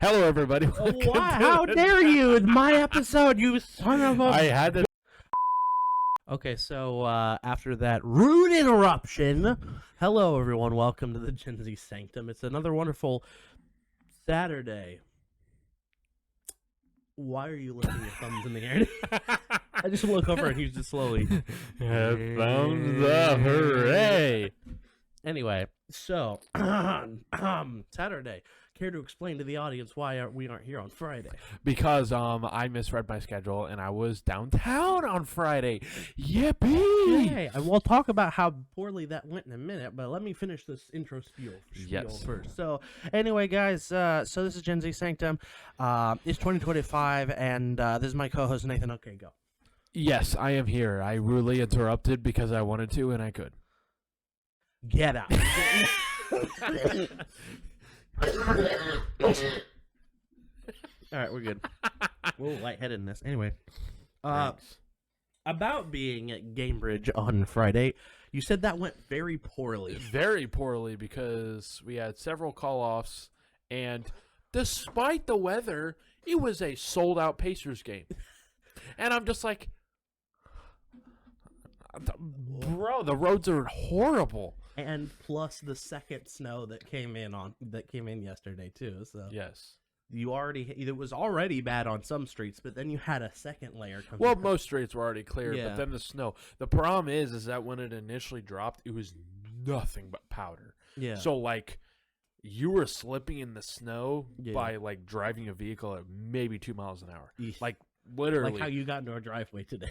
Hello, everybody. Why? How dare you? It's my episode, you son of a... I had to. Okay, so after that rude interruption, hello, everyone. Welcome to the Gen Z Sanctum. It's another wonderful Saturday. Why are you lifting your thumbs in the air? I just look over and he's just slowly... Thumbs up. Hooray. Anyway, so, Saturday. Care to explain to the audience why we aren't here on Friday? Because I misread my schedule and I was downtown on Friday. Yippee! Yay! And we'll talk about how poorly that went in a minute, but let me finish this intro spiel Yes. first. So, anyway, guys, so this is Gen Z Sanctum. It's 2025, and this is my co-host, Nathan. Okay, go. Yes, I am here. I rudely interrupted because I wanted to and I could. Get out. Alright, we're good. We're lightheaded in this. Anyway. Thanks. About being at Gamebridge on Friday, you said that went very poorly. Very poorly because we had several call-offs, and despite the weather, it was a sold-out Pacers game. And I'm just like, bro, the roads are horrible. And plus the second snow that came in yesterday too. So Yes. it was already bad on some streets, but then you had a second layer come. Well, most streets were already clear, Yeah. but then the snow. The problem is that when it initially dropped, it was nothing but powder. Yeah. So like, you were slipping in the snow Yeah. by like driving a vehicle at maybe 2 miles an hour. Eesh. Like literally. Like how you got into our driveway today.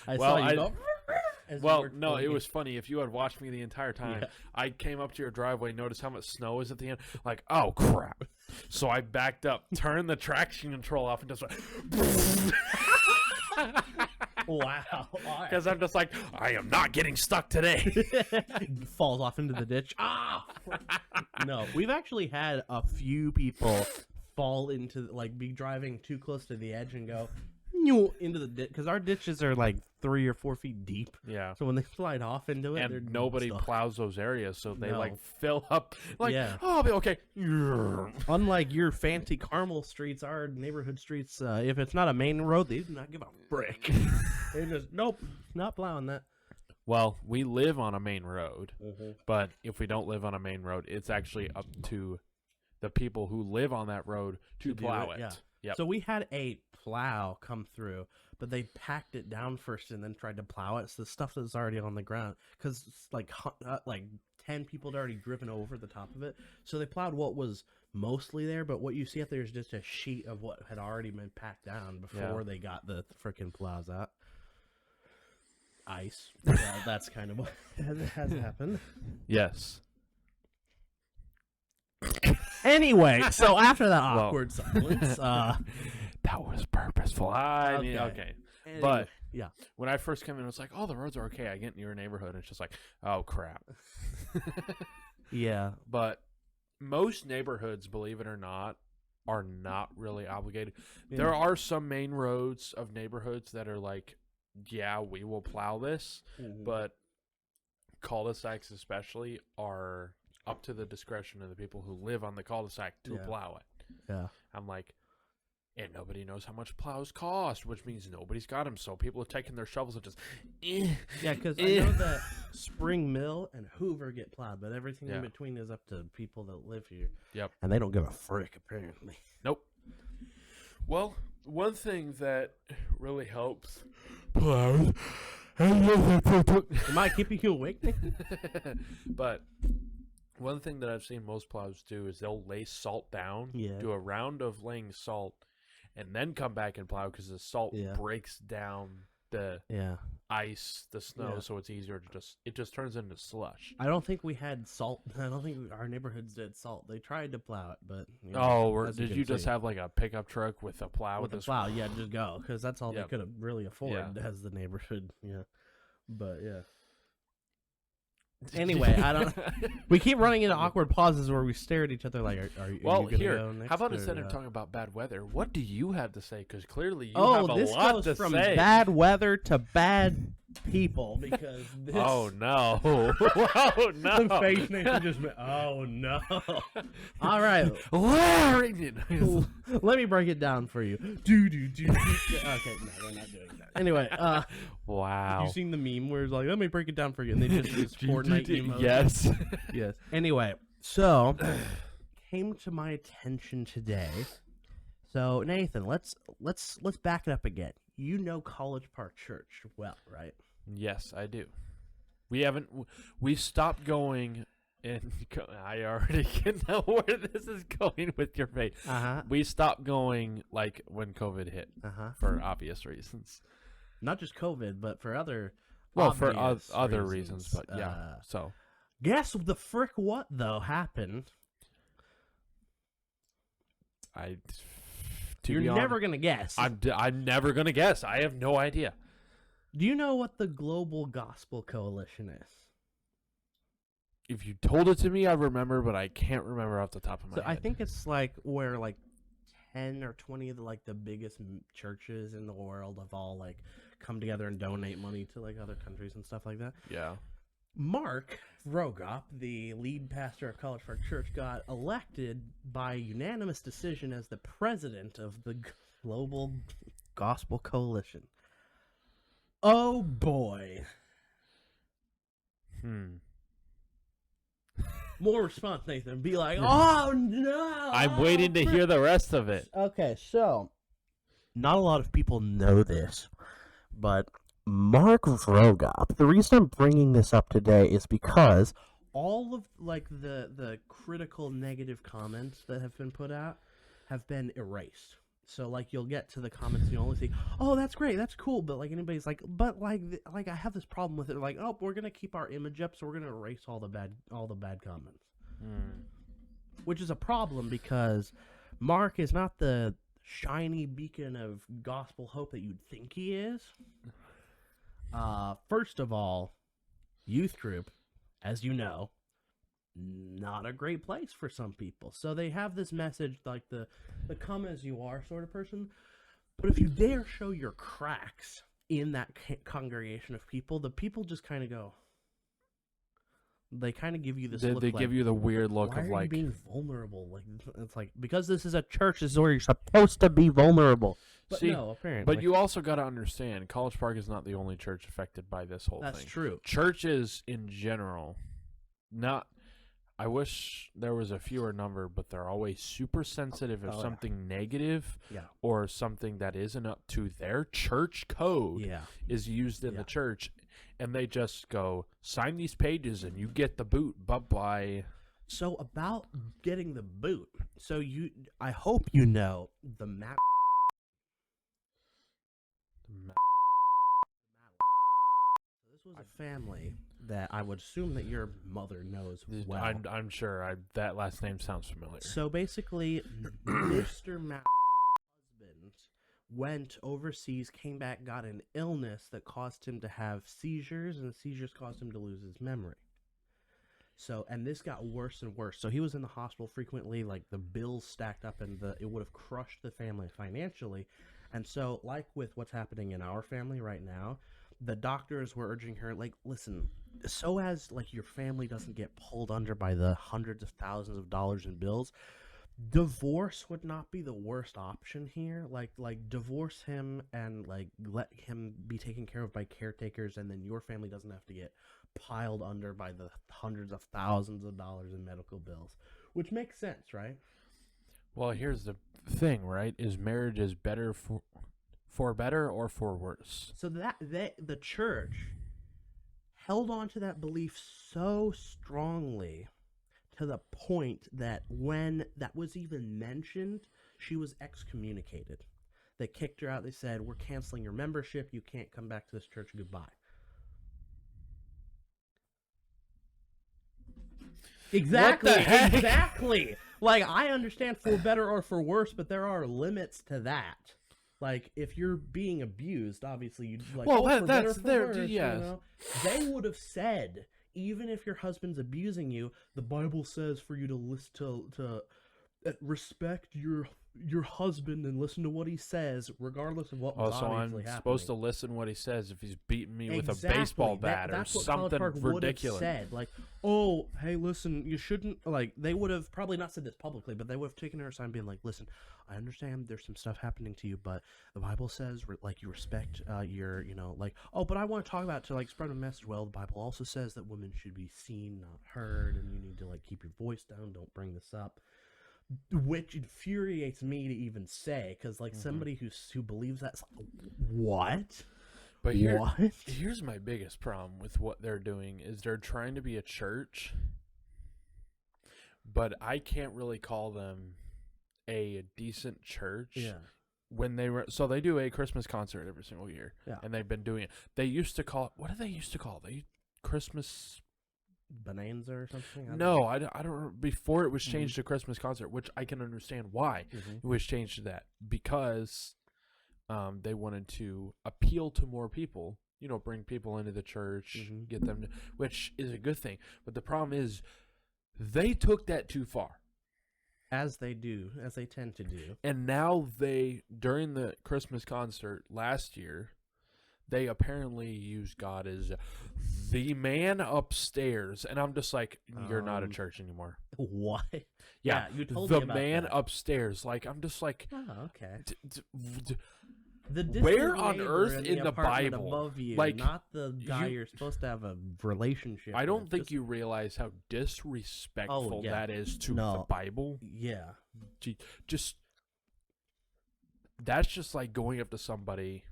I Well, saw you go. as you Well, were no, going it in. was funny. If you had watched me the entire time, Yeah. I came up to your driveway, noticed how much snow is at the end. Like, oh, crap. So I backed up, turned the traction control off, and just went... Wow. Because I'm just like, I am not getting stuck today. Falls off into the ditch. Ah! No, we've actually had a few people fall into, like, be driving too close to the edge and go into the ditch, because our ditches are like 3 or 4 feet deep. Yeah. So when they slide off into it, they're And nobody stuck. plows those areas, so they, No. like, fill up. Like, Yeah. oh, I'll be okay. Unlike your fancy Carmel streets, our neighborhood streets, if it's not a main road, they do not give a frick. They just, nope, not plowing that. Well, we live on a main road, Mm-hmm. but if we don't live on a main road, it's actually up to the people who live on that road to To do plow it, it. yeah. Yep. So we had a plow come through, but they packed it down first and then tried to plow it. So the stuff that's already on the ground, because like 10 people had already driven over the top of it. So they plowed what was mostly there, but what you see up there is just a sheet of what had already been packed down before they got the freaking plows out. Ice. Yeah, that's kind of what has happened. Yes. Anyway, so after that awkward silence, that was purposeful. I mean, okay. anyway, But yeah. when I first came in, it was like, oh, the roads are okay. I get in your neighborhood, and it's just like, oh, crap. Yeah. But most neighborhoods, believe it or not, are not really obligated. Yeah. There are some main roads of neighborhoods that are like, yeah, we will plow this, but cul-de-sacs especially are up to the discretion of the people who live on the cul-de-sac to plow it. Yeah. I'm like, and nobody knows how much plows cost, which means nobody's got them. So people have taken their shovels and just, Yeah, because I know that Spring Mill and Hoover get plowed, but everything in between is up to people that live here. Yep. And they don't give a frick, apparently. Nope. Well, one thing that really helps plows. Am I keeping you awake, Nick? But one thing that I've seen most plows do is they'll lay salt down, do a round of laying salt, and then come back and plow because the salt breaks down the ice, the snow, so it's easier to just turns into slush. I don't think we had salt. I don't think our neighborhoods did salt. They tried to plow it, but Did you just have like a pickup truck with a plow? With a plow, yeah, just go, because that's all they could have really afforded as the neighborhood. Yeah, but yeah. Anyway, I don't. We keep running into awkward pauses where we stare at each other like, "Are you well, gonna here, go next?" how about instead of talking about bad weather, what do you have to say? Because clearly you Oh, have a this lot goes to from say. bad weather to bad people because this. Oh no! Oh no! The face Nathan just went. Oh no! All right, let me break it down for you. Okay, no, we're not doing that. Anyway, wow. Have you seen the meme where it's like, let me break it down for you, and they just use Fortnite emoji? Yes. Yes. Anyway, so came to my attention today. So Nathan, let's back it up again. You know College Park Church well, right? Yes, I do. We stopped going, and I already can know where this is going with your face. We stopped going like when COVID hit for obvious reasons. Not just COVID, but for other other reasons. But yeah, so guess the frick what though happened? You're never gonna guess. I'm never gonna guess. I have no idea. Do you know what the Global Gospel Coalition is? If you told it to me, I remember, but I can't remember off the top of my head. I think it's like where like 10 or 20 of the biggest churches in the world have all like come together and donate money to like other countries and stuff like that. Yeah. Mark Vrogop, the lead pastor of College Park Church, got elected by unanimous decision as the president of the Global Gospel Coalition. Oh boy. More response, Nathan. Be like, oh no. I'm waiting to hear the rest of it. Okay, so not a lot of people know this, but Mark Vrogop, the reason I'm bringing this up today is because all of like the critical negative comments that have been put out have been erased. So like you'll get to the comments and you'll only see, oh, that's great, that's cool, but like anybody's like, but like I have this problem with it. Like, oh, we're gonna keep our image up, so we're gonna erase all the bad comments, which is a problem because Mark is not the shiny beacon of gospel hope that you'd think he is. First of all, youth group, as you know, not a great place for some people. So they have this message like the come as you are sort of person. But if you dare show your cracks in that congregation of people, the people just kind of go. They kind of give you this look. They give you the weird look of like being vulnerable. Like it's like because this is a church, this is where you're supposed to be vulnerable. But see, no, apparently. But you also got to understand, College Park is not the only church affected by this whole thing. That's true. Churches in general, not. I wish there was a fewer number, but they're always super sensitive if something negative or something that isn't up to their church code is used in the church, and they just go, sign these pages and you get the boot. Bye-bye. So about getting the boot, I hope you know the map. This was a family that I would assume that your mother knows well. I'm sure. That last name sounds familiar. So basically, Mr. Matt's husband went overseas, came back, got an illness that caused him to have seizures, and the seizures caused him to lose his memory. So, and this got worse and worse. So he was in the hospital frequently, like the bills stacked up, and it would have crushed the family financially. And so, like with what's happening in our family right now, the doctors were urging her, like, listen, so as like your family doesn't get pulled under by the hundreds of thousands of dollars in bills, divorce would not be the worst option here. Like divorce him and like let him be taken care of by caretakers, and then your family doesn't have to get piled under by the hundreds of thousands of dollars in medical bills, which makes sense, right? Well, here's the thing, right? Is marriage is better for better or for worse? So that the church held on to that belief so strongly to the point that when that was even mentioned, she was excommunicated. They kicked her out. They said, we're canceling your membership. You can't come back to this church. Goodbye. Exactly. What the heck? Exactly. Like, I understand for better or for worse, but there are limits to that. Like, if you're being abused, obviously you'd like, that's there. Yes. You know? They would have said, even if your husband's abusing you, the Bible says for you to listen to respect your your husband and listen to what he says, regardless of what was obviously happening. Supposed to listen to what he says if he's beating me with a baseball bat or something ridiculous. Said, like, oh, hey, listen, you shouldn't, like, they would have probably not said this publicly, but they would have taken her aside and been like, listen, I understand there's some stuff happening to you, but the Bible says, like, you respect your, you know, like, oh, but I want to talk about to, like, spread a message. Well, the Bible also says that women should be seen, not heard, and you need to, like, keep your voice down, don't bring this up. Which infuriates me to even say, because like somebody who believes that's like, what? But here's my biggest problem with what they're doing is they're trying to be a church, but I can't really call them a decent church. Yeah. When they do a Christmas concert every single year, and they've been doing it. They used to call it, what do they used to call it? Christmas Bonanza or something? I don't. Before it was changed to Christmas concert, which I can understand why it was changed to that, because they wanted to appeal to more people. You know, bring people into the church, get them, which is a good thing. But the problem is, they took that too far, as they tend to do. And now during the Christmas concert last year, they apparently use God as the man upstairs, and I'm just like, you're not a church anymore. What? Yeah, you told me about the man that. Upstairs. Like, I'm just like, oh, okay. Where on earth in the Bible, above you, like, not the guy you're supposed to have a relationship? I don't think you realize how disrespectful that is to the Bible. Yeah, just that's just like going up to somebody.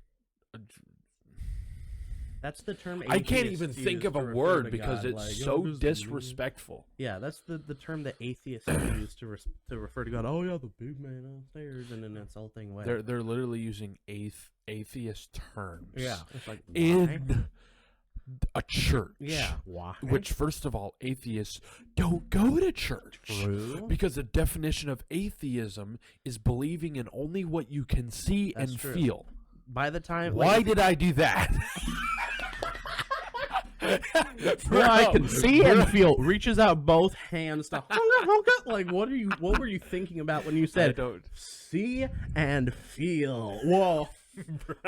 That's the term. I can't even think of a word because it's like, so disrespectful. Yeah, that's the term that atheists use to refer to God. Oh yeah, the big man upstairs, and then insulting way. They're literally using atheist terms. Yeah, it's like in a church. Yeah, why? Which, first of all, atheists don't go to church. True. Because the definition of atheism is believing in only what you can see and feel. By the time, why did I do that? I can see and feel. Reaches out both hands to like, what were you thinking about when you said see and feel? Whoa.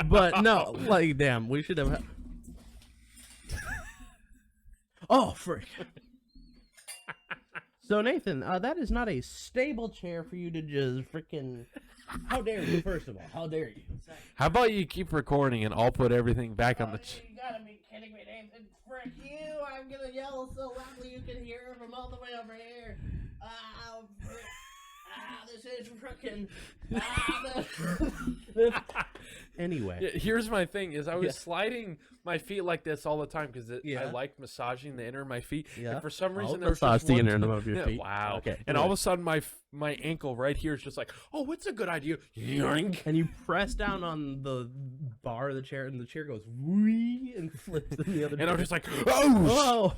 But no, like, damn, we should have. Oh, frick. So, Nathan, that is not a stable chair for you to just freaking... How dare you, first of all? How dare you? How about you keep recording and I'll put everything back on the... You gotta be kidding me, Nathan. Frick you! I'm gonna yell so loudly you can hear it from all the way over here. This is frickin'... Anyway. Here's my thing, is I was sliding my feet like this all the time because I like massaging the inner of my feet. Yeah. And for some reason, there's massage the inner of your feet. Wow. Okay. And all of a sudden, my ankle right here is just like, oh, it's a good idea. Yoink. And you press down on the bar of the chair, and the chair goes wee and flips in the other direction. And I'm just like, oh!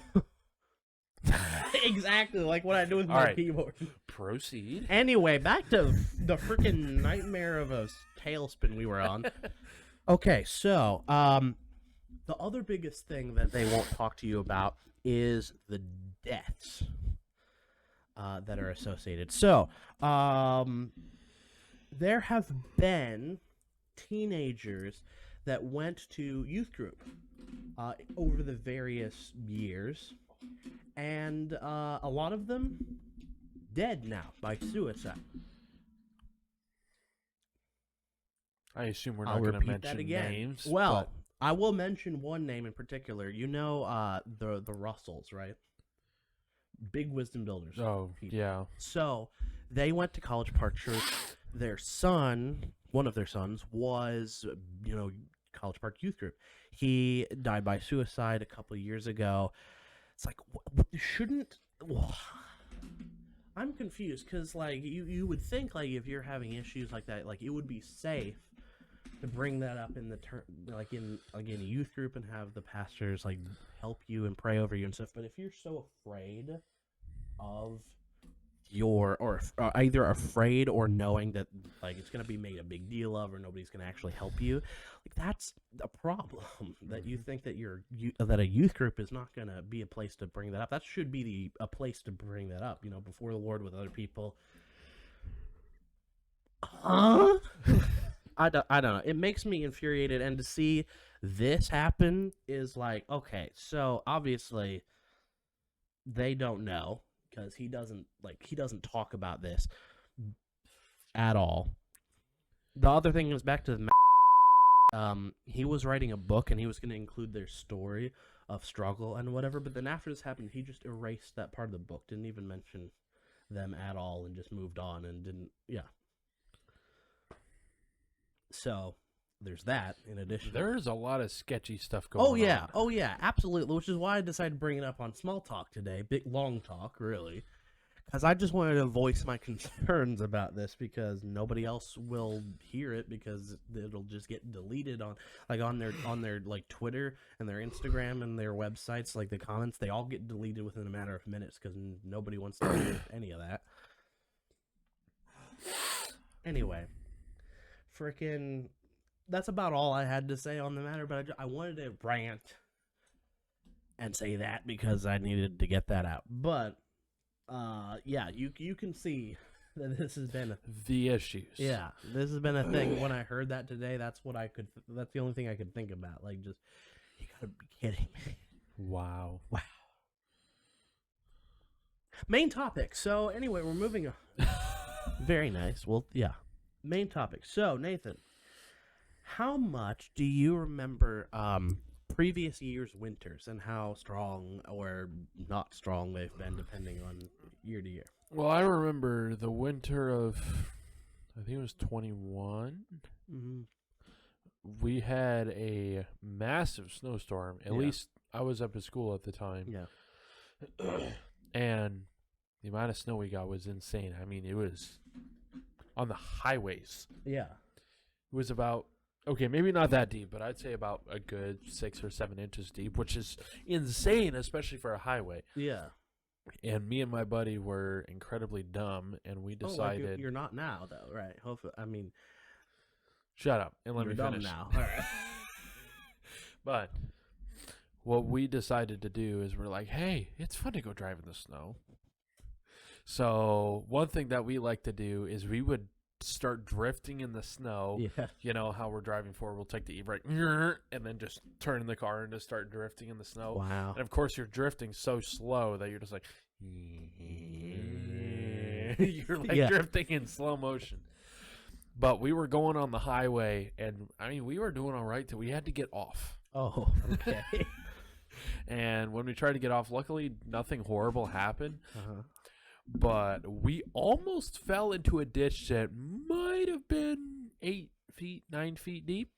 Exactly like what I do with my keyboard. Proceed. Anyway, back to the freaking nightmare of a tailspin we were on. Okay, so the other biggest thing that they won't talk to you about is the deaths that are associated. So there have been teenagers that went to youth group over the various years. And a lot of them dead now by suicide. I assume we're not going to mention names. Well, I will mention one name in particular. You know the Russells, right? Big wisdom builders. Oh, people. Yeah. So they went to College Park Church. Their son, one of their sons, was, College Park Youth Group. He died by suicide a couple of years ago. It's like, shouldn't... I'm confused, because, like, you would think, like, if you're having issues like that, like, it would be safe to bring that up in the in a youth group and have the pastors, like, help you and pray over you and stuff. But if you're so afraid of or either afraid or knowing that, like, it's going to be made a big deal of or nobody's going to actually help you, like, that's a problem. That you think that that a youth group is not going to be a place to bring that up. That should be a place to bring that up, before the Lord with other people. Huh? I don't know. It makes me infuriated, and to see this happen is like, okay, so obviously they don't know because he doesn't talk about this at all. The other thing is back to the he was writing a book and he was going to include their story of struggle and whatever, but then after this happened, he just erased that part of the book, didn't even mention them at all, and just moved on and didn't. Yeah. So there's that. In addition, there's a lot of sketchy stuff going on. Oh yeah, absolutely. Which is why I decided to bring it up on Small Talk today. Big long talk, really, because I just wanted to voice my concerns about this because nobody else will hear it because it'll just get deleted on their like Twitter and their Instagram and their websites. Like the comments, they all get deleted within a matter of minutes because nobody wants to hear any of that. Anyway. Freaking, that's about all I had to say on the matter, but I wanted to rant and say that because I needed to get that out. But, yeah, you can see that this has been the issues. Yeah, this has been a thing. When I heard that today, that's the only thing I could think about. Like, just, you gotta be kidding me. Wow. Main topic. So, anyway, we're moving on. Very nice. Well, yeah. Main topic. So, Nathan, how much do you remember previous year's winters and how strong or not strong they've been depending on year to year? Well, I remember the winter of, I think it was 21. Mm-hmm. We had a massive snowstorm. At least I was up at school at the time. Yeah. And the amount of snow we got was insane. I mean, it was on the highways. Yeah. It was about, okay, maybe not that deep, but I'd say about a good 6 or 7 inches deep, which is insane, especially for a highway. Yeah. And me and my buddy were incredibly dumb, and we decided... Like you're not now, though, right? Hopefully, I mean... Shut up, and let me finish. You're dumb now. All right. But what we decided to do is we're like, hey, it's fun to go drive in the snow. So one thing that we like to do is we would start drifting in the snow. Yeah. You know how we're driving forward, we'll take the e-brake and then just turn the car and just start drifting in the snow. Wow. And of course you're drifting so slow that you're just like you're like drifting in slow motion. But we were going on the highway, and I mean we were doing all right till we had to get off. Oh, okay. And when we tried to get off, luckily nothing horrible happened. Uh-huh. But we almost fell into a ditch that might have been 8 feet, 9 feet deep.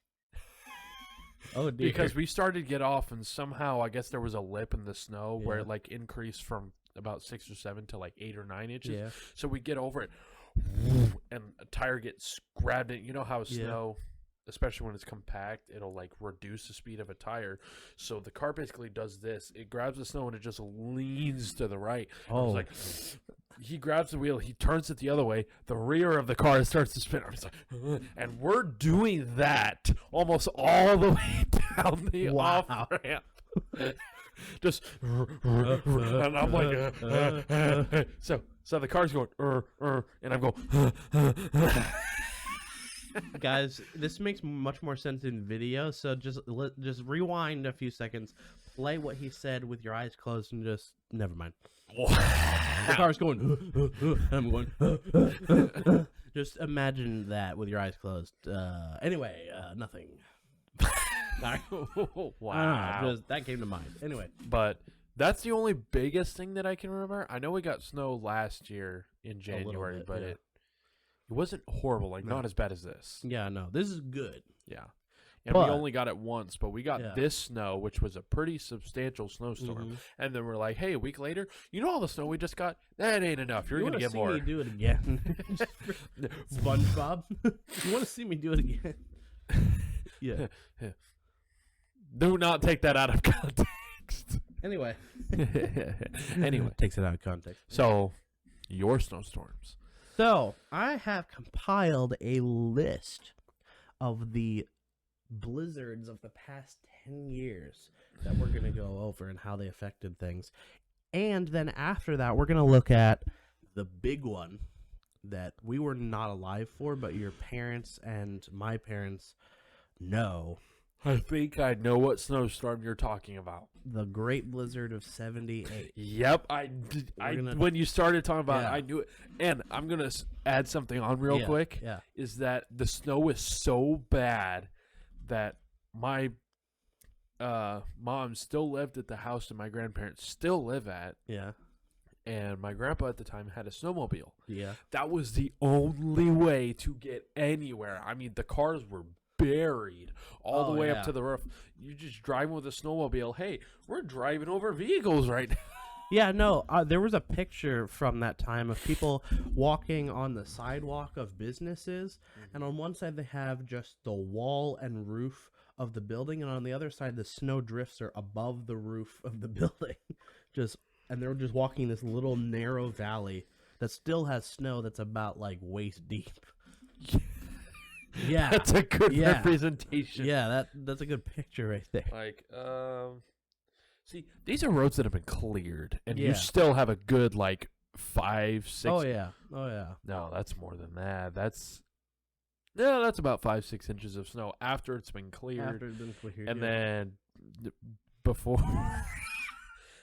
Oh, dear. Because we started to get off, and somehow I guess there was a lip in the snow where it like increased from about 6 or 7 to like 8 or 9 inches. Yeah. So we get over it, and a tire gets grabbed in. You know how snow, especially when it's compact, it'll like reduce the speed of a tire. So the car basically does this. It grabs the snow and it just leans to the right. Oh. Like, he grabs the wheel, he turns it the other way, the rear of the car starts to spin. I'm just like, and we're doing that almost all the way down the off ramp. Just and I'm like so the car's going and I'm going Guys, this makes much more sense in video, so just rewind a few seconds, play what he said with your eyes closed, and just never mind. The car's going I'm going just imagine that with your eyes closed. Anyway, nothing. Wow. That came to mind. Anyway, but that's the only biggest thing that I can remember. I know we got snow last year in January, but it wasn't horrible, like not as bad as this. Yeah, no, this is good. Yeah. And we only got it once, but we got this snow, which was a pretty substantial snowstorm. Mm-hmm. And then we're like, hey, a week later, you know all the snow we just got? That ain't enough. You're going to get more. You want to see me do it again? SpongeBob? You want to see me do it again? Yeah. Do not take that out of context. Anyway. Anyway. Takes it out of context. So, your snowstorms. So, I have compiled a list of the blizzards of the past 10 years that we're going to go over and how they affected things. And then after that, we're going to look at the big one that we were not alive for, but your parents and my parents know. I think I know what snowstorm you're talking about. The Great Blizzard of 78. Yep, when you started talking about it, I knew it. And I'm going to add something on real quick. Yeah. Is that the snow is so bad that my mom still lived at the house that my grandparents still live at. Yeah. And my grandpa at the time had a snowmobile. Yeah. That was the only way to get anywhere. I mean, the cars were buried all the way up to the roof. You just driving with a snowmobile. Hey, we're driving over vehicles right now. Yeah, no, there was a picture from that time of people walking on the sidewalk of businesses, and on one side they have just the wall and roof of the building, and on the other side the snow drifts are above the roof of the building. And they're just walking this little narrow valley that still has snow that's about like waist deep. Yeah, that's a good representation. Yeah, that's a good picture right there. Like, see, these are roads that have been cleared, and you still have a good like 5, 6. Oh yeah. No, that's more than that. That's about 5, 6 inches of snow after it's been cleared. And then before.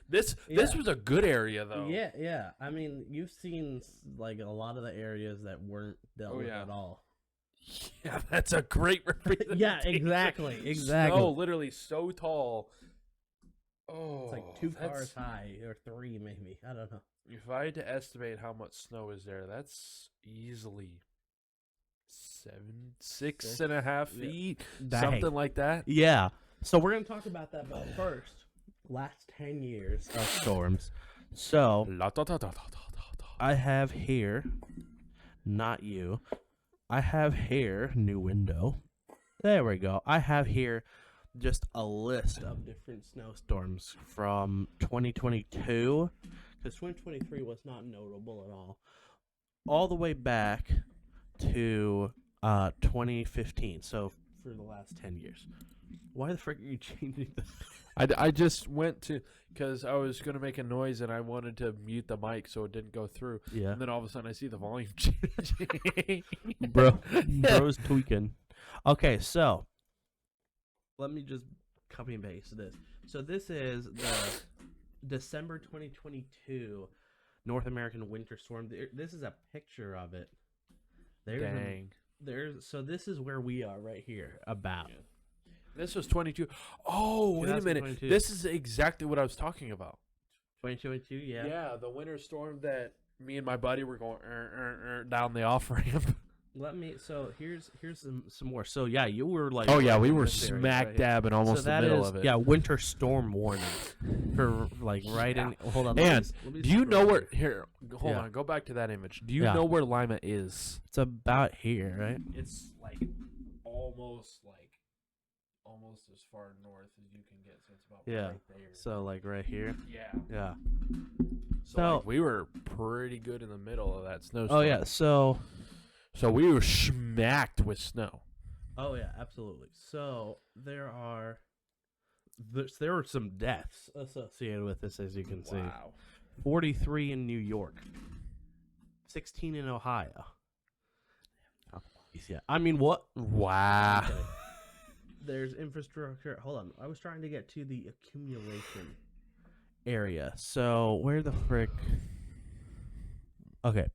This was a good area though. Yeah. I mean, you've seen like a lot of the areas that weren't dealt with at all. Yeah, that's a great representation. Yeah, exactly. Snow literally so tall. Oh, it's like 2 cars high, or 3 maybe. I don't know. If I had to estimate how much snow is there, that's easily 6.5 feet, something like that. Yeah. So we're gonna talk about that, but first, last 10 years of storms. So I have here, not you. I have here, new window. There we go. I have here just a list of different snowstorms from 2022, because 2023 was not notable at all the way back to 2015. So for the last 10 years. Why the frick are you changing this? I just went to, because I was going to make a noise and I wanted to mute the mic so it didn't go through. Yeah. And then all of a sudden I see the volume changing. Bro's tweaking. Okay, so let me just copy and paste this. So this is the December 2022 North American winter storm. This is a picture of it. Dang. So this is where we are right here about. Yeah. This was 22. Oh, wait a minute. 22. This is exactly what I was talking about. 2022, yeah. Yeah, the winter storm that me and my buddy were going down the off ramp. So here's some more. So yeah, you were like. Oh yeah, we were smack dab in almost the middle of it. Yeah, winter storm warning for like in. Hold on. And do you know where? Here, hold on. Go back to that image. Do you know where Lima is? It's about here, right? It's like almost as far north as you can get. So it's about right there. So like right here. Yeah. So like, we were pretty good in the middle of that snowstorm. Oh yeah. So we were smacked with snow. Oh yeah, absolutely. So there are some deaths associated with this, as you can see. 43 in New York, 16 in Ohio. Oh, yeah. I mean, what? Wow. Okay. There's infrastructure. Hold on. I was trying to get to the accumulation area. So where the frick? Okay.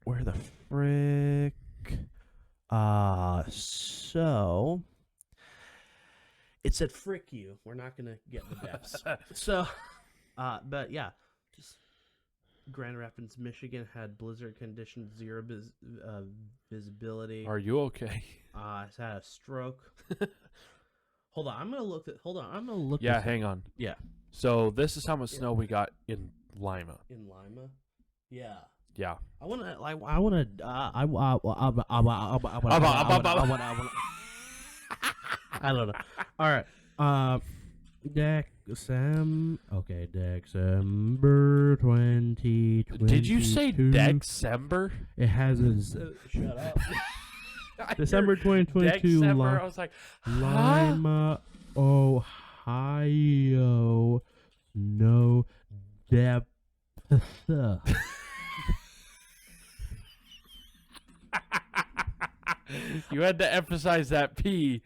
Where the frick? So it said frick you. We're not gonna get the deaths. So, but yeah, just Grand Rapids, Michigan had blizzard conditions, 0 visibility. Are you okay? It's had a stroke. Hold on, I'm gonna look. Yeah, hang on. Yeah. So this is how much snow we got in Lima. In Lima, yeah. Yeah. I want. I don't know. All right. December 2022. Did you say December? It has a. Shut up. December 2022. December. I was like, Lima, Ohio. No depth. You had to emphasize that P.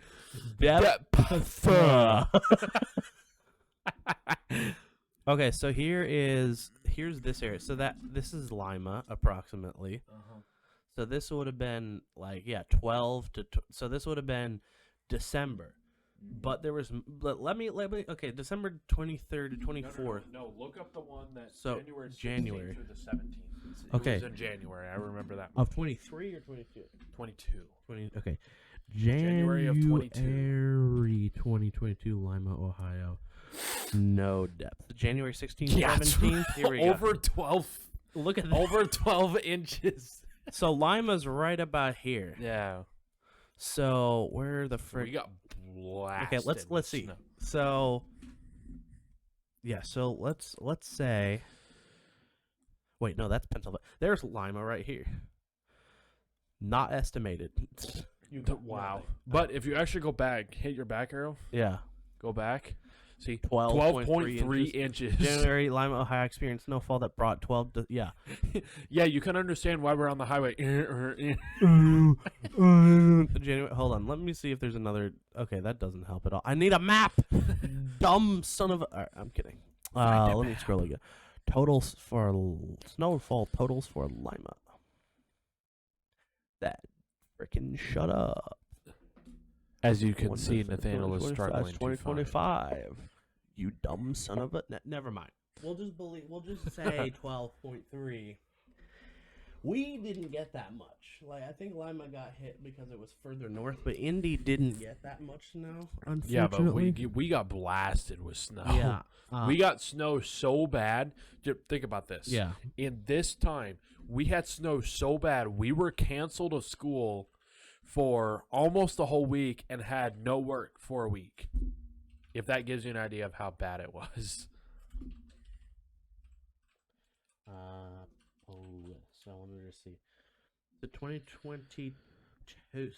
Okay, so here's this area. So this is Lima approximately. So this would have been like 12 to so this would have been December. But there was let me okay, December 23rd to 24th. No, look up the one that January through the 17th. Okay. It was in January. I remember that. Of 23 or 22? 22. Okay. January of 22. 2022, Lima, Ohio. No depth. January 16th, Yeah, 17th. Here we go. Over 12. Look at that. Over 12 inches. So Lima's right about here. Yeah. So where the frick? We got blasted. Okay, let's see. So yeah, so let's say. Wait, no, that's Pennsylvania. There's Lima right here. Not estimated. Wow. But if you actually go back, hit your back arrow. Yeah. Go back. See, 12.3 inches. January, Lima, Ohio experienced snowfall that brought 12 to, yeah. Yeah, you can understand why we're on the highway. January, hold on. Let me see if there's another. Okay, that doesn't help at all. I need a map. Dumb son of a. All right, I'm kidding. Let me scroll again. Totals for snowfall totals for Lima. That freaking shut up. As you can see, Nathaniel is struggling. 2025. You dumb son of a. Never mind. We'll just say 12.3. We didn't get that much. Like, I think Lima got hit because it was further north, but Indy didn't get that much snow. Unfortunately. Yeah, but we got blasted with snow. Yeah, we got snow so bad. Think about this. Yeah. In this time, we had snow so bad we were canceled of school for almost the whole week and had no work for a week. If that gives you an idea of how bad it was. So I wanted to see the 2022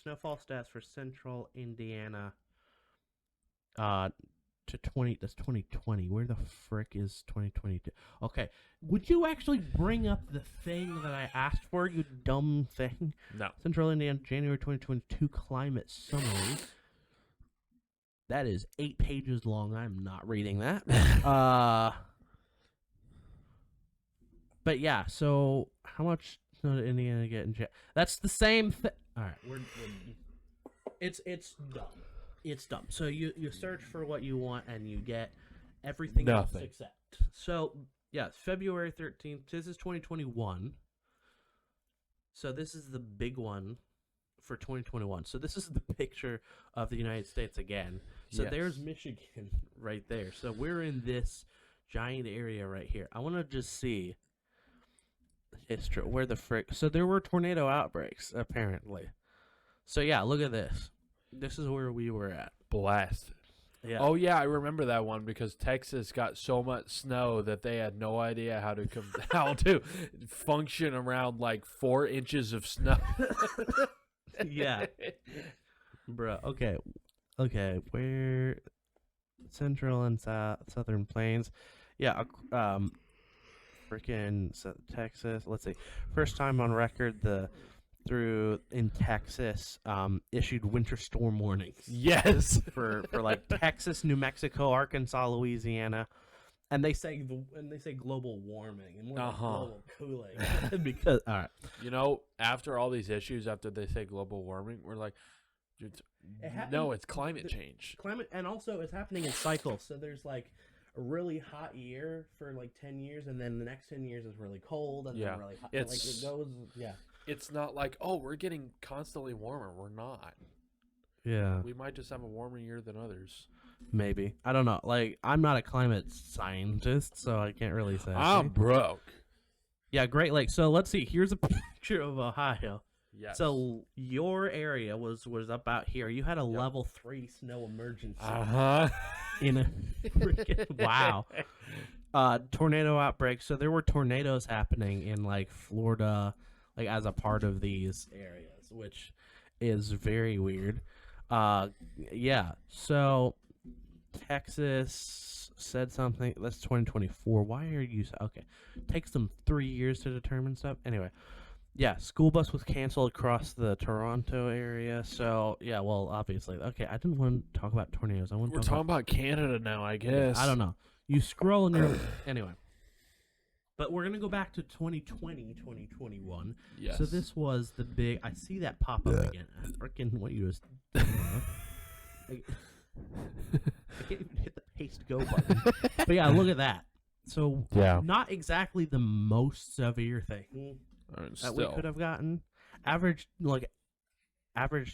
snowfall stats for Central Indiana. To 20. That's 2020. Where the frick is 2022? Okay, would you actually bring up the thing that I asked for? You dumb thing. No. Central Indiana, January 2022 climate summary. That is 8 pages long. I'm not reading that. But yeah, so how much did Indiana get in jail? That's the same thing. All right, we're it's dumb. It's dumb. So you search for what you want and you get everything else except. So yeah, February 13th. This is 2021. So this is the big one for 2021. So this is the picture of the United States again. So there's Michigan right there. So we're in this giant area right here. I want to just see history. Where the frick? So there were tornado outbreaks apparently. So yeah, look at this. This is where we were at. Blasted. Yeah. Oh yeah, I remember that one because Texas got so much snow that they had no idea how to function around like 4 inches of snow. Yeah. Bruh. Okay. Where Central and Southern Plains. Yeah. Freaking Texas. Let's see. First time on record in Texas issued winter storm warnings. Yes. for like Texas, New Mexico, Arkansas, Louisiana. And they say global warming and more global cooling. Because all right. You know, after all these issues, after they say global warming, we're like, no, it's climate change. And also it's happening in cycles. So there's like a really hot year for like 10 years, and then the next 10 years is really cold, and then really hot. Like it goes, yeah. It's not like, oh, we're getting constantly warmer. We're not. Yeah. We might just have a warmer year than others. Maybe. I don't know. Like, I'm not a climate scientist, so I can't really say. I'm broke. Yeah, Great Lakes. So let's see. Here's a picture of Ohio. Yes. So your area was up out here. You had a level 3 snow emergency. In a freaking wow. Tornado outbreak. So there were tornadoes happening in like Florida, like as a part of these areas, which is very weird. Yeah. So Texas said something. That's 2024. Why are you okay? Takes them 3 years to determine stuff. Anyway, Yeah, school bus was canceled across the Toronto area. So yeah, well, obviously, okay. I didn't want to talk about tornadoes. We're talking about Canada now, I guess. Yeah, I don't know. You scroll and you're anyway. But we're gonna go back to 2020, 2021. Yes. So this was the big. I see that pop up again. I freaking what you just. I can't even hit the paste go button. But yeah, look at that. So not exactly the most severe thing that we could have gotten. Average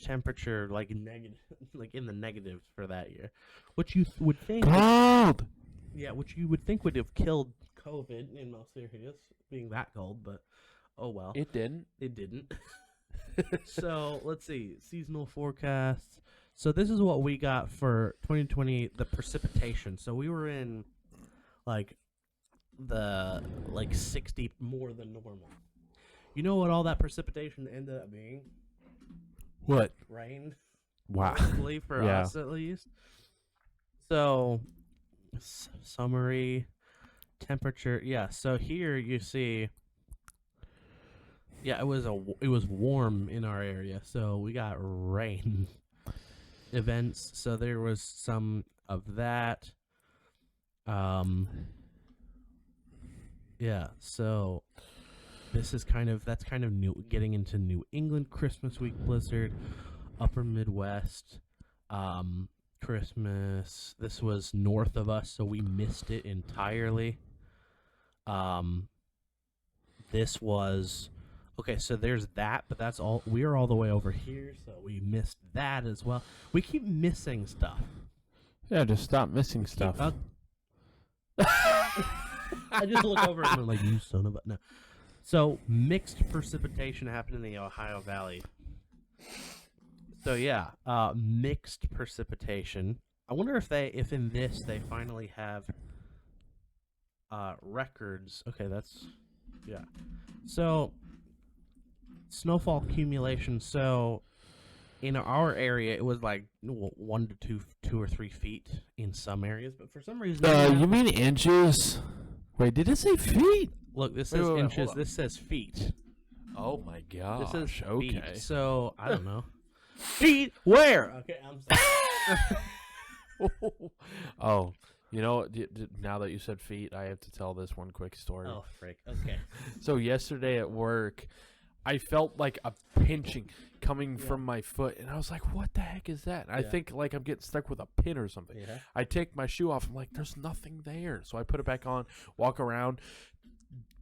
temperature negative, like in the negatives for that year, which you would think cold. Which you would think would have killed COVID in all seriousness, being that cold. But oh well, it didn't. It didn't. So let's see seasonal forecasts. So this is what we got for 2020. The precipitation. So we were in the 60 more than normal. You know what all that precipitation ended up being? What? Rain. Wow. Mostly for us at least. So summary temperature. Yeah. So here you see. Yeah, it was warm in our area, so we got rain events. So there was some of that. Yeah, so that's kind of new, getting into New England Christmas week blizzard, upper Midwest, Christmas. This was north of us, so we missed it entirely. This was okay, so there's that, but that's all. We're all the way over here, so we missed that as well. We keep missing stuff. Yeah, just stop missing stuff. I just look over and I'm like, you son of a... No. So, mixed precipitation happened in the Ohio Valley. So, yeah, mixed precipitation. I wonder if in this they finally have records. Okay, that's... Yeah. So, snowfall accumulation. So, in our area, it was 1 to 2 or 3 feet in some areas, but for some reason... you mean inches? Wait, did it say feet? Look, this says inches. This says feet. Oh my god! This says okay. Feet. So I don't know. Feet where? Okay, I'm sorry. Oh, you know, now that you said feet, I have to tell this one quick story. Oh frick! Okay. So yesterday at work, I felt like a pinching coming from my foot, and I was like, "What the heck is that?" I think I'm getting stuck with a pin or something. Yeah. I take my shoe off. I'm like, "There's nothing there." So I put it back on, walk around,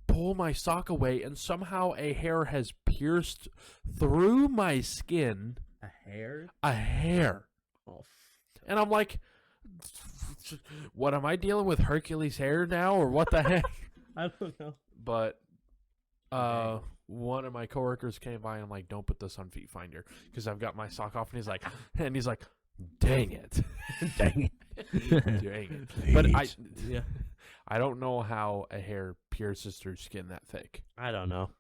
pull my sock away, and somehow a hair has pierced through my skin. A hair? A hair. Oh. And I'm like, "What am I dealing with? Hercules hair now, or what the heck?" I don't know. But one of my coworkers came by and I'm like, "Don't put this on Feet Finder," because I've got my sock off, and he's like, "Dang it, dang it, dang it." But I don't know how a hair pierces through skin that thick. I don't know.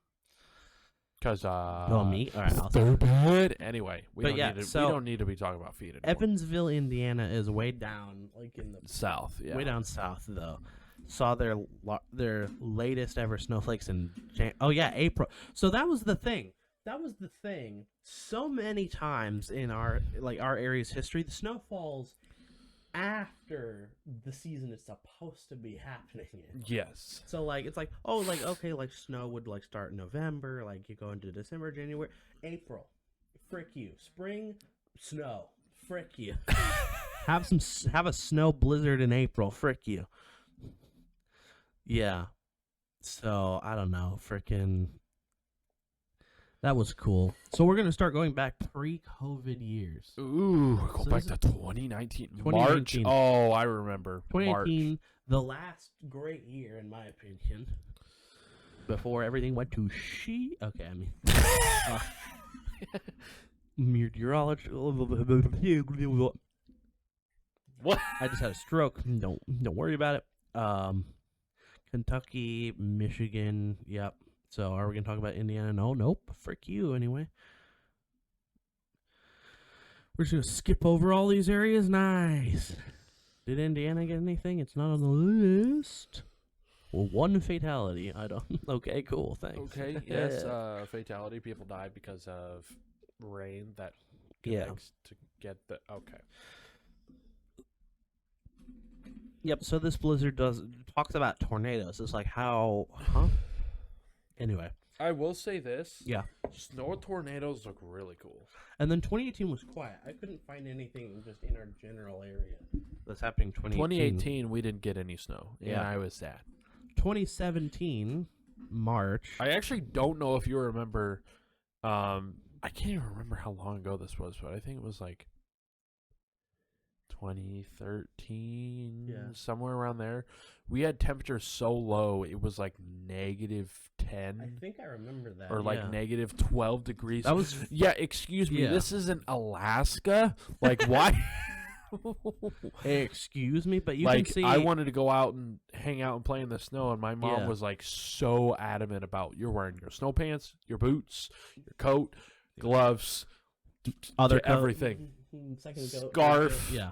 Because me. All right, stupid. Anyway, we so don't need to be talking about feet anymore. Evansville, Indiana, is way down, in the south. Yeah, way down south though. Saw their latest ever snowflakes in April. So that was the thing. So many times in our area's history, the snow falls after the season is supposed to be happening in. Yes. So snow would start in November, you go into December, January, April. Frick you. Spring, snow. Frick you. have a snow blizzard in April. Frick you. Yeah. So, I don't know. Frickin'. That was cool. So, we're going to start going back pre-COVID years. Ooh, go back to 2019. March. Oh, I remember. 2018, March. The last great year, in my opinion. Before everything went to shit. Okay, I mean. Meteorology. What? I just had a stroke. Don't worry about it. Kentucky, Michigan, yep. So are we going to talk about Indiana? No, nope. Frick you, anyway. We're just going to skip over all these areas. Nice. Did Indiana get anything? It's not on the list. one fatality. I don't. Okay, cool. Thanks. Okay, yes, fatality. People die because of rain that connects to get the. Okay. Yep. So this blizzard talks about tornadoes. It's like how, huh? Anyway, I will say this. Yeah. Snow tornadoes look really cool. And then 2018 was quiet. I couldn't find anything just in our general area that's happening. 2018, we didn't get any snow. Yeah. And I was sad. 2017 March. I actually don't know if you remember. I can't even remember how long ago this was, but I think it was like 2013, somewhere around there. We had temperatures so low, it was like -10. I think I remember that. Or like -12 degrees. That was excuse me. This isn't Alaska. Like, why? Hey, excuse me, but you like, can see. I wanted to go out and hang out and play in the snow, and my mom was like so adamant about you're wearing your snow pants, your boots, your coat, gloves, other everything, second scarf. Yeah.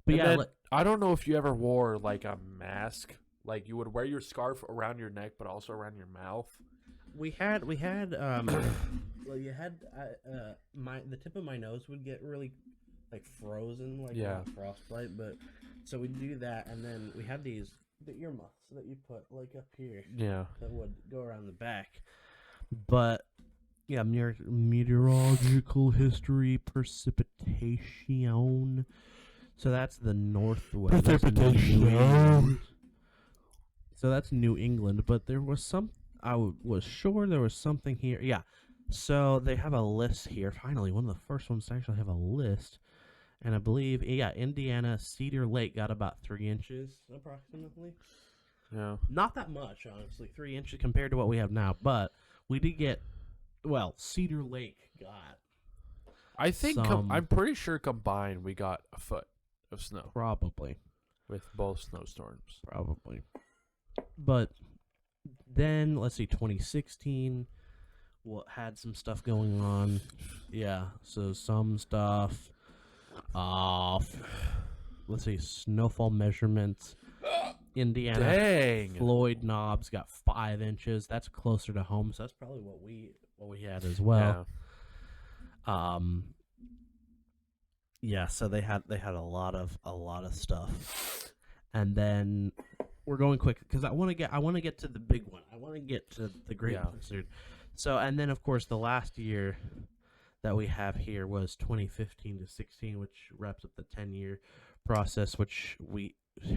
But and then, I don't know if you ever wore like a mask. Like, you would wear your scarf around your neck, but also around your mouth. We had well, you had the tip of my nose would get really like frozen, like frostbite. But so we do that, and then we had the earmuffs that you put like up here. Yeah, that would go around the back. But yeah, meteorological history, precipitation. So that's the Northwest. Precipitation. So that's New England, but there was I was sure there was something here. Yeah. So they have a list here. Finally, one of the first ones to actually have a list. And I believe, Indiana, Cedar Lake got about 3 inches, approximately. Yeah. Not that much, honestly. 3 inches compared to what we have now. But we did get, Cedar Lake got. I think, I'm pretty sure combined we got a foot of snow. Probably. With both snowstorms. Probably. But then, let's see, 2016 had some stuff going on. Yeah, so some stuff. Let's see, snowfall measurements. Indiana. Dang. Floyd Knobs got 5 inches. That's closer to home, so that's probably what we had as well. Yeah. So they had a lot of stuff. And then we're going quick because I want to get to the big one. I want to get to the Great Blizzard. So, and then of course the last year that we have here was 2015 to 16, which wraps up the 10-year process, which we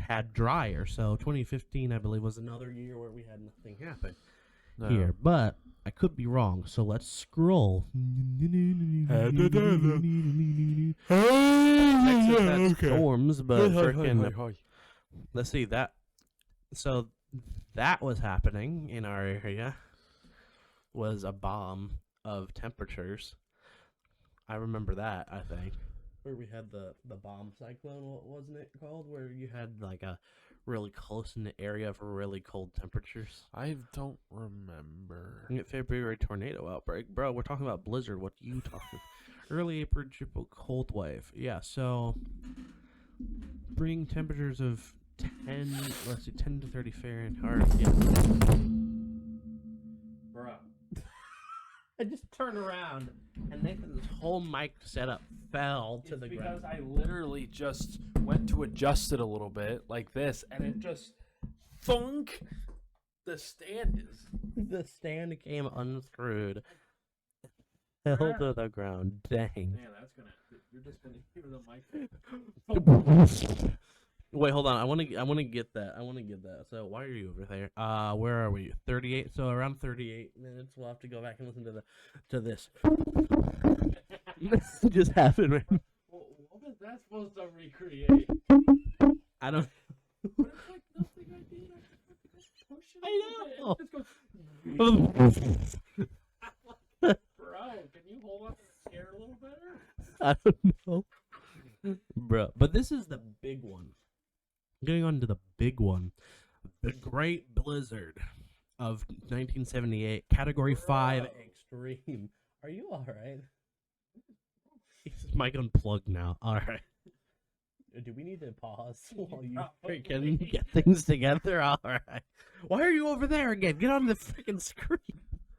had drier. So 2015, I believe, was another year where we had nothing happen here. But I could be wrong. So let's scroll. Texas had storms, but freaking. Let's see that. So that was happening in our area. Was a bomb of temperatures. I remember that. I think where we had the bomb cyclone. What wasn't it called? Where you had like a really close in the area of really cold temperatures. I don't remember. February tornado outbreak, bro. We're talking about blizzard. What you talking? Early April cold wave. Yeah. So bringing temperatures of 10 to 30 Fahrenheit. Yeah. Bro. I just turned around and Nathan's whole mic setup fell to the ground. Because I literally just went to adjust it a little bit like this, and it just thunk. The stand came unscrewed. Fell to the ground. Dang. Man, you're just gonna hear the mic. Wait, hold on. I want to get that. So why are you over there? Where are we? 38. So around 38 minutes. We'll have to go back and listen to this. This just happened, man. What is that supposed to recreate? I don't. What if like nothing I did? I know. Bro, can you hold on to the chair a little better? I don't know. Bro, but this is the big one. Getting on to the big one. The Great Blizzard of 1978. Category 5 Extreme. Are you alright? Is this mic unplugged now? Alright. Do we need to pause while you freaking get things together? All right. Why are you over there again? Get on the freaking screen.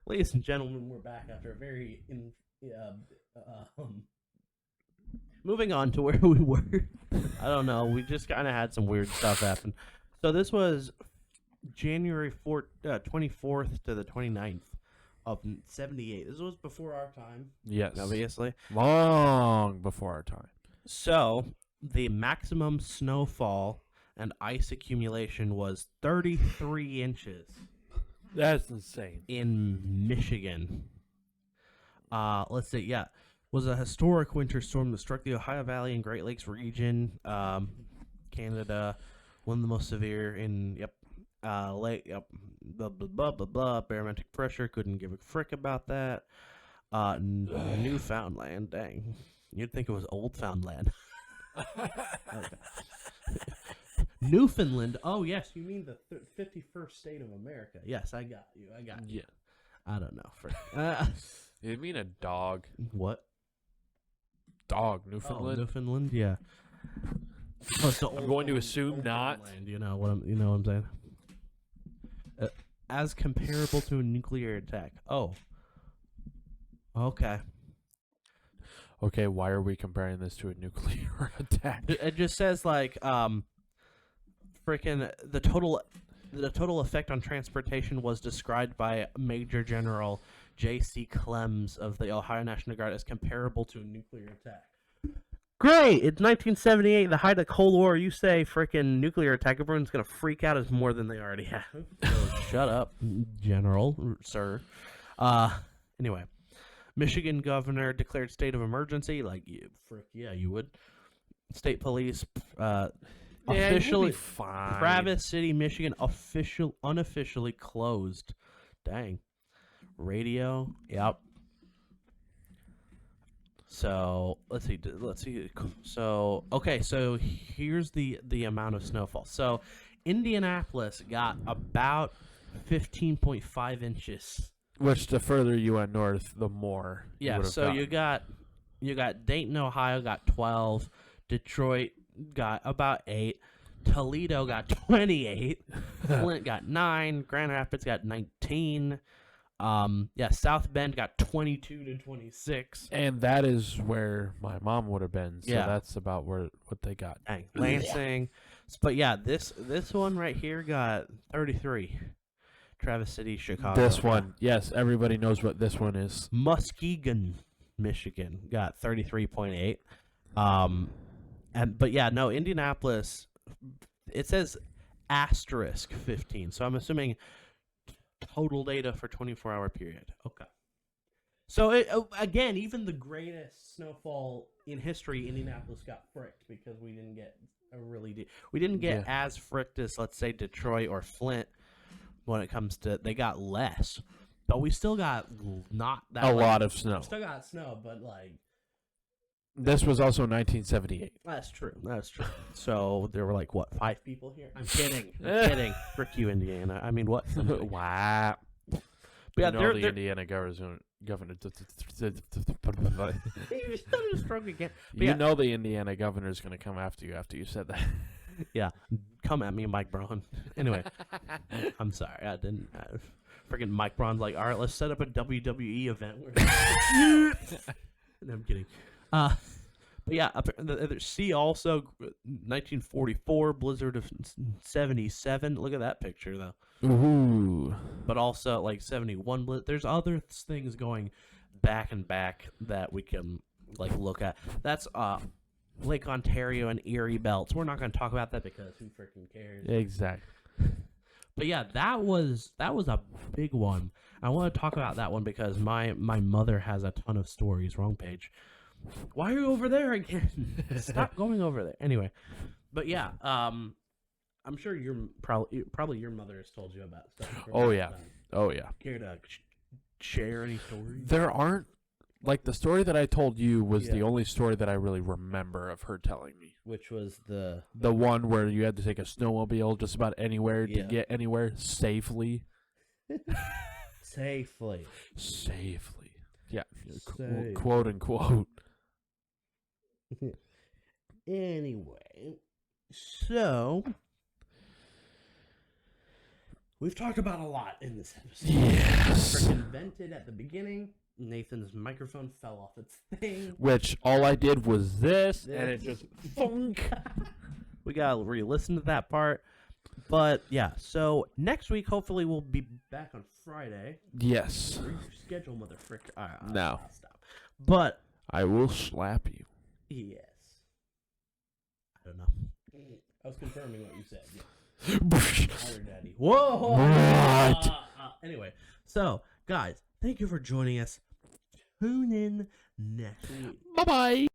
Ladies and gentlemen, we're back after a very moving on to where we were. I don't know. We just kind of had some weird stuff happen. So this was January 24th to the 29th of 78. This was before our time. Yes. Obviously. Long before our time. So the maximum snowfall and ice accumulation was 33 inches. That's insane. In Michigan. Let's see. Yeah. Was a historic winter storm that struck the Ohio Valley and Great Lakes region. Canada. One of the most severe in, blah, blah, blah, blah, blah. Barometric pressure. Couldn't give a frick about that. Newfoundland. Dang. You'd think it was Old Foundland. Newfoundland. Oh, yes. You mean the 51st state of America. Yes, I got you. Yeah. I don't know. You mean a dog? What? Dog. Newfoundland? Oh, Newfoundland, yeah. I'm going to assume not. You know what I'm saying? As comparable to a nuclear attack. Oh. Okay. Okay, why are we comparing this to a nuclear attack? It just says freaking the total effect on transportation was described by Major General J.C. Clems of the Ohio National Guard as comparable to a nuclear attack. Great! It's 1978, the height of the Cold War. You say freaking nuclear attack, everyone's gonna freak out as more than they already have. So shut up, General, sir. Anyway. Michigan governor declared state of emergency. You would. State police, officially, fine. Travis City, Michigan, unofficially closed. Dang. Radio, yep. So let's see. So okay. So here's the amount of snowfall. So Indianapolis got about 15.5 inches. Which the further you went north, the more. Yeah, so you got Dayton, Ohio got 12, Detroit got about 8, Toledo got 28, Flint got 9, Grand Rapids got 19. South Bend got 22 to 26. And that is where my mom would have been. So that's about what they got. Dang. Lansing. But yeah, this one right here got 33. Travis City, Chicago. This one, yes, everybody knows what this one is. Muskegon, Michigan, got 33.8. Indianapolis, it says asterisk 15. So I'm assuming total data for 24-hour period. Okay. So again, even the greatest snowfall in history, Indianapolis got fricked because we didn't get as fricked as, let's say, Detroit or Flint. When it comes to, they got less, but we still got not that a lot of snow. We still got snow, but this was also 1978. That's true. So there were 5 people here. I'm kidding. Frick you, Indiana. I mean, what? Wow. But yeah, the Indiana governor. You started stroke again. You know the Indiana governor is going to come after you said that. Yeah, come at me, Mike Braun. Anyway, I'm sorry, I didn't. Freaking Mike Braun's like, all right, let's set up a WWE event. No, I'm kidding. But yeah, see also 1944 blizzard of 77. Look at that picture though. Ooh. But also 71 blizzard. There's other things going back and back that we can look at. That's Lake Ontario and Erie belts. We're not going to talk about that because who freaking cares? Exactly. But yeah, that was a big one. I want to talk about that one because my mother has a ton of stories. Wrong page. Why are you over there again? Stop going over there. Anyway, but yeah, I'm sure probably your mother has told you about stuff. Oh yeah. Care to share any stories? There aren't. The story that I told you was the only story that I really remember of her telling me. Which was the one where you had to take a snowmobile just about anywhere to get anywhere safely. Safely. Yeah. Quote unquote. Anyway, so we've talked about a lot in this episode. Yes. Freaking vented at the beginning. Nathan's microphone fell off its thing. Which all I did was this. And it just thunk. We gotta re-listen to that part. But yeah, so next week hopefully we'll be back on Friday. Yes. Reschedule, motherfricker. No. Stop. But I will slap you. yes. I don't know. I was confirming what you said. Yes. Daddy. Whoa! What? Anyway, so guys, thank you for joining us. Tune in next week. Bye-bye.